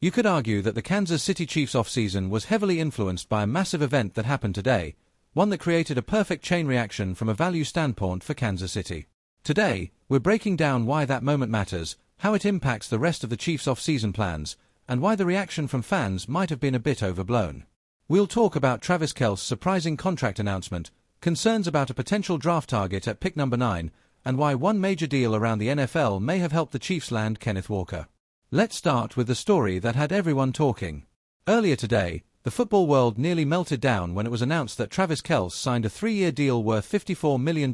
You could argue that the Kansas City Chiefs offseason was heavily influenced by a massive event that happened today, one that created a perfect chain reaction from a value standpoint for Kansas City. Today, we're breaking down why that moment matters, how it impacts the rest of the Chiefs' off-season plans, and why the reaction from fans might have been a bit overblown. We'll talk about Travis Kelce's surprising contract announcement, concerns about a potential draft target at pick number 9, and why one major deal around the NFL may have helped the Chiefs land Kenneth Walker. Let's start with the story that had everyone talking. Earlier today, the football world nearly melted down when it was announced that Travis Kelce signed a 3-year deal worth $54 million,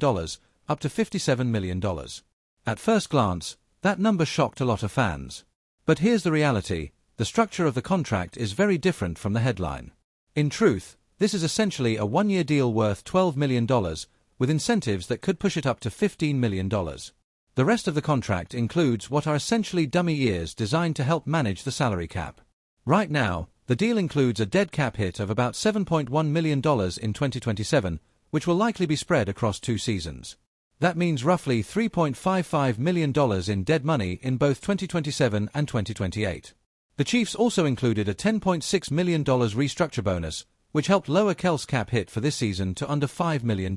up to $57 million. At first glance, that number shocked a lot of fans. But here's the reality: the structure of the contract is very different from the headline. In truth, this is essentially a 1-year deal worth $12 million, with incentives that could push it up to $15 million. The rest of the contract includes what are essentially dummy years designed to help manage the salary cap. Right now, the deal includes a dead cap hit of about $7.1 million in 2027, which will likely be spread across 2 seasons. That means roughly $3.55 million in dead money in both 2027 and 2028. The Chiefs also included a $10.6 million restructure bonus, which helped lower Kelce's cap hit for this season to under $5 million.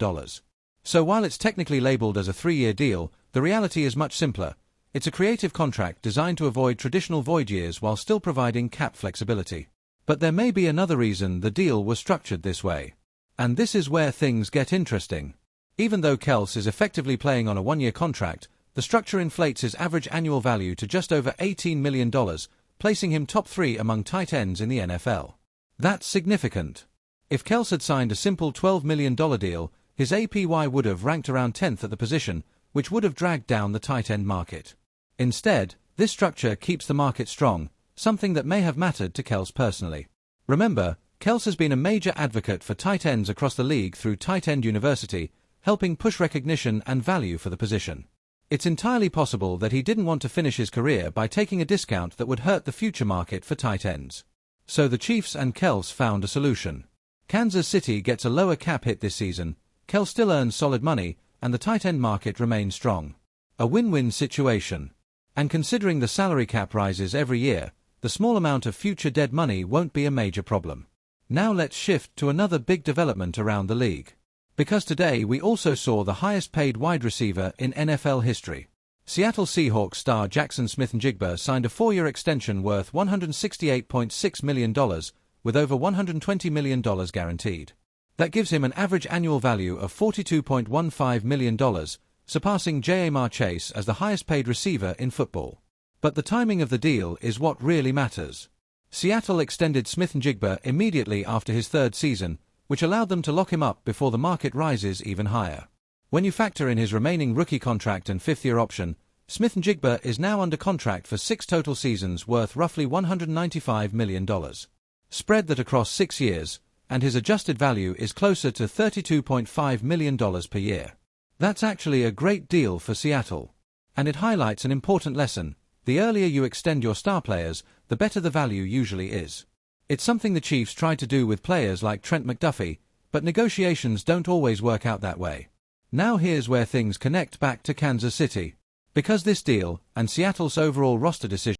So while it's technically labeled as a 3-year deal, the reality is much simpler. It's a creative contract designed to avoid traditional void years while still providing cap flexibility. But there may be another reason the deal was structured this way. And this is where things get interesting. Even though Kelce is effectively playing on a 1-year contract, the structure inflates his average annual value to just over $18 million, placing him top 3 among tight ends in the NFL. That's significant. If Kelce had signed a simple $12 million deal, his APY would have ranked around 10th at the position, which would have dragged down the tight end market. Instead, this structure keeps the market strong, something that may have mattered to Kelce personally. Remember, Kelce has been a major advocate for tight ends across the league through Tight End University, helping push recognition and value for the position. It's entirely possible that he didn't want to finish his career by taking a discount that would hurt the future market for tight ends. So the Chiefs and Kelce found a solution. Kansas City gets a lower cap hit this season, Kelce still earns solid money, and the tight end market remains strong. A win-win situation. And considering the salary cap rises every year, the small amount of future dead money won't be a major problem. Now let's shift to another big development around the league. Because today we also saw the highest-paid wide receiver in NFL history. Seattle Seahawks star Jackson Smith-Njigba signed a 4-year extension worth $168.6 million, with over $120 million guaranteed. That gives him an average annual value of $42.15 million, surpassing Ja'Marr Chase as the highest-paid receiver in football. But the timing of the deal is what really matters. Seattle extended Smith-Njigba immediately after his 3rd season, which allowed them to lock him up before the market rises even higher. When you factor in his remaining rookie contract and 5th-year option, Smith-Njigba is now under contract for 6 total seasons worth roughly $195 million. Spread that across 6 years, and his adjusted value is closer to $32.5 million per year. That's actually a great deal for Seattle. And it highlights an important lesson: the earlier you extend your star players, the better the value usually is. It's something the Chiefs tried to do with players like Trent McDuffie, but negotiations don't always work out that way. Now here's where things connect back to Kansas City. Because this deal, and Seattle's overall roster decision,